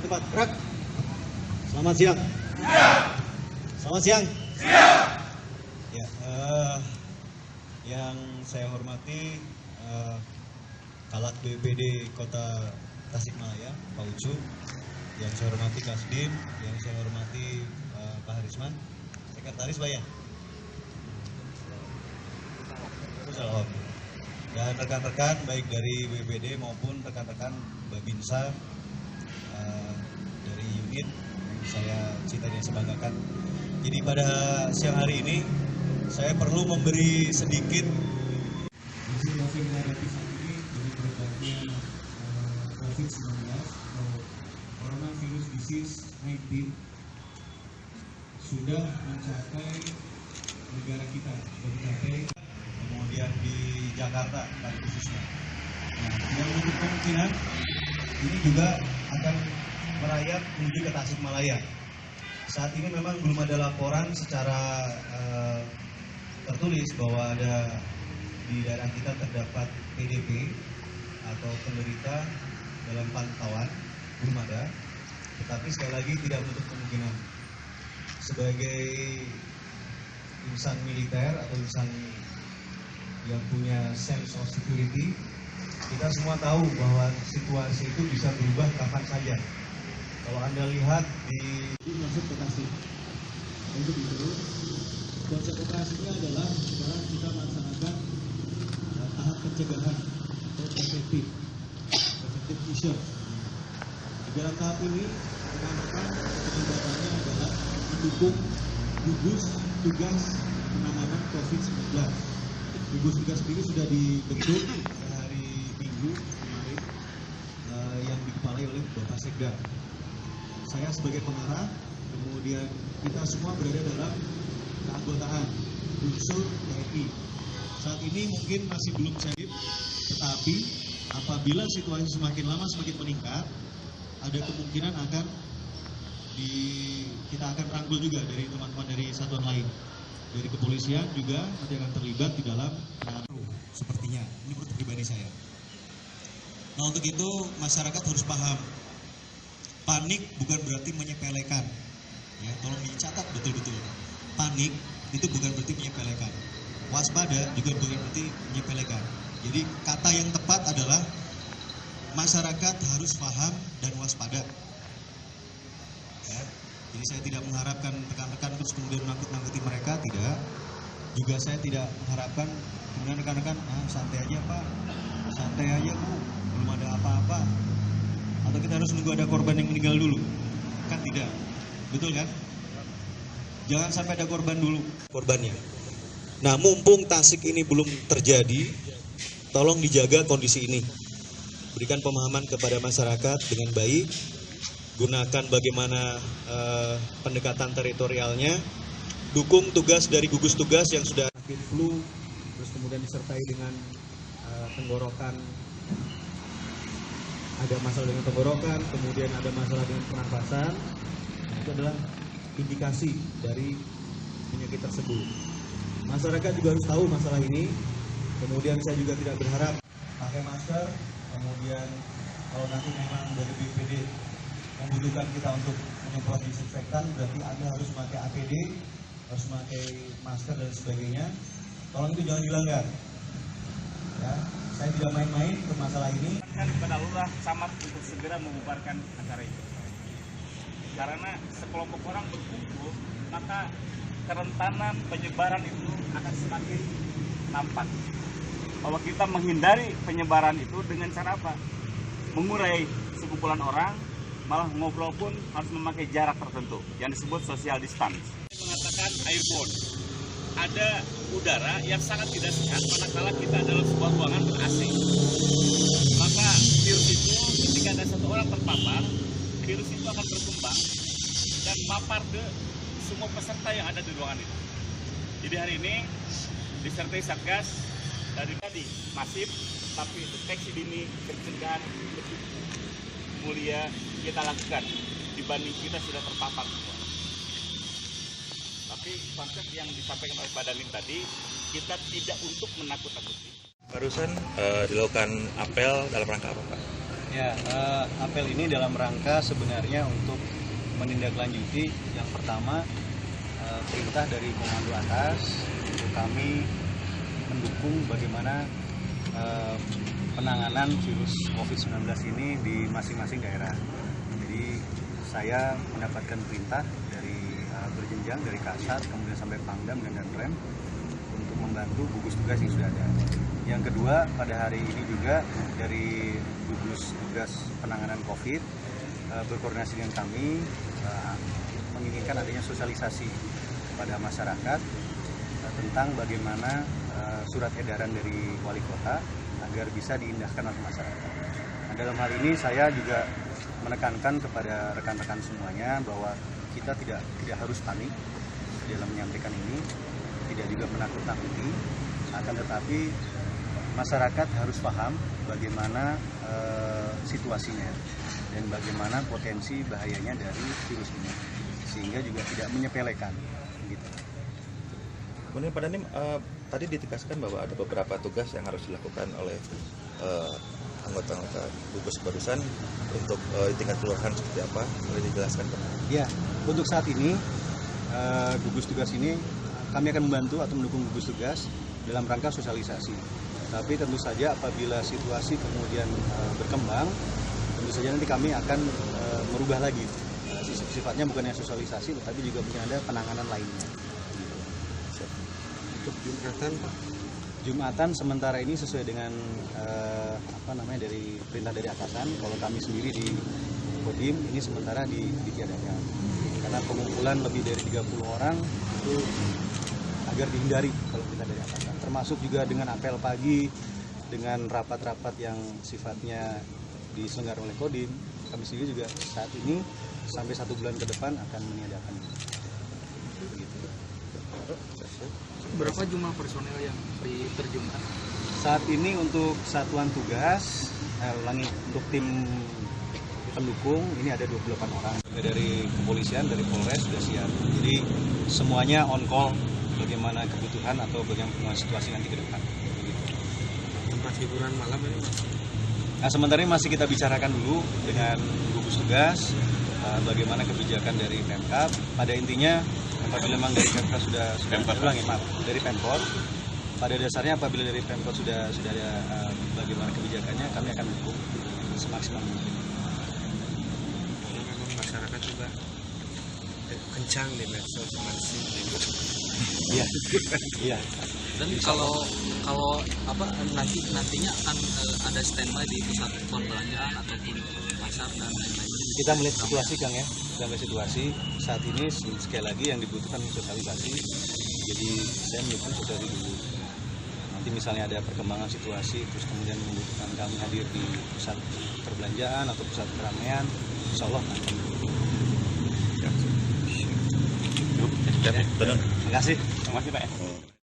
tempat. Gerak. Selamat siang. Selamat siang. Ya, yang saya hormati Kalak BPD Kota Tasikmalaya, Pak Ucu, yang saya hormati Kasdim, yang saya hormati Pak Harisman, Sekretaris Pak ya. Salam. Dan rekan-rekan baik dari BPD maupun rekan-rekan Babinsa dari unit yang saya cinta dan sebanggakan. Jadi pada siang hari ini saya perlu memberi sedikit situasi menghadapi saat ini dari berbahaya COVID-19 atau coronavirus disease 19 sudah mencapai negara kita, sudah mencapai kemudian di Jakarta pada khususnya. Nah, yang untuk kemungkinan ini juga akan merayap menuju ke Tasikmalaya. Saat ini memang belum ada laporan secara tertulis bahwa ada di daerah kita terdapat PDP atau penderita dalam pantauan, belum ada. Tetapi sekali lagi tidak menutup kemungkinan. Sebagai insan militer atau insan yang punya sense of security, kita semua tahu bahwa situasi itu bisa berubah kapan saja. Kalau Anda lihat di masuk ke Tasik. Untuk itu, konsep operasinya adalah sekarang kita melaksanakan tahap pencegahan atau preventive measure. Di dalam tahap ini, rekan-rekan keterlibatannya adalah mendukung gugus tugas penanganan COVID-19. Gugus tugas ini sudah dibentuk pada hari Minggu kemarin yang dikepalai oleh Bapak Sekda. Saya sebagai pengarah, kemudian kita semua berada dalam keanggotaan unsur TNI. Saat ini mungkin masih belum cair, tetapi apabila situasi semakin lama semakin meningkat, ada kemungkinan kita akan rangkul juga dari teman-teman dari satuan lain. Dari kepolisian juga nanti akan terlibat di dalam sepertinya. Ini menurut pribadi saya. Nah, untuk itu masyarakat harus paham. Panik bukan berarti menyepelekan. Ya, tolong dicatat betul-betul. Panik itu bukan berarti menyepelekan. Waspada juga bukan berarti menyepelekan. Jadi kata yang tepat adalah masyarakat harus paham dan waspada. Ya. Jadi saya tidak mengharapkan rekan-rekan terus kemudian nakut-nakuti mereka, tidak. Juga saya tidak mengharapkan kemudian rekan-rekan santai aja Pak, santai aja Bu, belum ada apa-apa. Atau kita harus nunggu ada korban yang meninggal dulu. Kan tidak. Betul kan? Jangan sampai ada korban dulu korbannya. Nah, mumpung Tasik ini belum terjadi, tolong dijaga kondisi ini. Berikan pemahaman kepada masyarakat dengan baik. Gunakan bagaimana pendekatan teritorialnya. Dukung tugas dari gugus tugas yang sudah sakit flu, terus kemudian disertai dengan tenggorokan. Ada masalah dengan tenggorokan, kemudian ada masalah dengan pernapasan. Nah, itu adalah indikasi dari penyakit tersebut. Masyarakat juga harus tahu masalah ini. Kemudian saya juga tidak berharap pakai masker. Kemudian kalau nanti memang dari BPD membutuhkan kita untuk menyemprot disinfektan, berarti Anda harus memakai APD, harus memakai masker dan sebagainya. Tolong itu jangan dilanggar. Ya. Saya tidak main-main ke masalah ini. Kepada lurah camat untuk segera membubarkan acara itu. Karena sekelompok orang berkumpul, maka kerentanan penyebaran itu akan semakin nampak. Bahwa kita menghindari penyebaran itu dengan cara apa? Mengurai sekumpulan orang, malah ngobrol pun harus memakai jarak tertentu yang disebut social distance. Mengatakan airborne. Ada udara yang sangat tidak sehat manakala kita dalam sebuah ruangan ber-AC. Maka virus itu ketika ada satu orang terpapar, virus itu akan berkembang dan mapar ke semua peserta yang ada di ruangan itu. Jadi hari ini disertai Satgas dari tadi masif, tapi deteksi dini, pencegahan lebih mulia kita lakukan dibanding kita sudah terpapar semua. Tapi konsep yang disampaikan oleh Pak Dandim tadi, kita tidak untuk menakut-nakuti. Barusan dilakukan apel dalam rangka apa Pak? Ya, apel ini dalam rangka sebenarnya untuk menindaklanjuti yang pertama perintah dari komando atas untuk kami mendukung bagaimana penanganan virus COVID-19 ini di masing-masing daerah. Jadi saya mendapatkan perintah dari berjenjang dari Kasat, kemudian sampai Pangdam dan Danrem untuk membantu gugus tugas yang sudah ada. Yang kedua, pada hari ini juga dari gugus tugas penanganan COVID berkoordinasi dengan kami menginginkan adanya sosialisasi kepada masyarakat tentang bagaimana surat edaran dari wali kota agar bisa diindahkan oleh masyarakat. Nah, dalam hal ini saya juga menekankan kepada rekan-rekan semuanya bahwa kita tidak harus panik dalam menyampaikan ini, tidak juga menakut-nakuti, akan tetapi masyarakat harus paham bagaimana situasinya dan bagaimana potensi bahayanya dari virus ini, sehingga juga tidak menyepelekan. Gitu. Kemudian Pak Dandim, tadi ditegaskan bahwa ada beberapa tugas yang harus dilakukan oleh anggota-anggota gugus barusan untuk tingkat kelurahan seperti apa? Boleh dijelaskan Pak? Ya, untuk saat ini gugus tugas ini kami akan membantu atau mendukung gugus tugas dalam rangka sosialisasi. Tapi tentu saja apabila situasi kemudian berkembang, tentu saja nanti kami akan merubah lagi. Sifatnya bukan yang sosialisasi, tetapi juga mungkin ada penanganan lainnya. Untuk Jumatan Pak? Jumatan sementara ini sesuai dengan dari perintah dari atasan. Kalau kami sendiri di Kodim ini sementara ditiadakan. Karena pengumpulan lebih dari 30 orang itu agar dihindari kalau perintah dari atasan. Termasuk juga dengan apel pagi, dengan rapat-rapat yang sifatnya diselenggarakan oleh Kodim. Kami sendiri juga saat ini sampai 1 bulan ke depan akan meniadakan. Berapa jumlah personel yang diterjunkan? Saat ini untuk satuan tugas, untuk tim pendukung ini ada 28 orang. Dari kepolisian, dari Polres sudah siap. Jadi semuanya on call bagaimana kebutuhan atau bagaimana situasi nanti ke depan. Tempat hiburan malam ini Mas? Nah, sementara ini masih kita bicarakan dulu dengan gugus tugas bagaimana kebijakan dari Pemkab. Pada intinya apabila memang dari Pemkab sudah dari Pemkot, pada dasarnya apabila dari Pemkot sudah ada bagaimana kebijakannya, kami akan dukung semaksimal mungkin. Memang masyarakat juga kencang di medsos masih. Iya. Iya. Dan kalau nantinya akan ada standby di pusat perbelanjaan ataupun pasar dan lain-lain. Kita melihat situasi Kang ya, situasi saat ini sekali lagi yang dibutuhkan sosialisasi. Jadi saya mendukung sosialisasi dulu. Nanti misalnya ada perkembangan situasi, terus kemudian membutuhkan kami hadir di pusat perbelanjaan atau pusat keramaian, insya Allah akan. Ya. Terima kasih. Terima kasih Pak.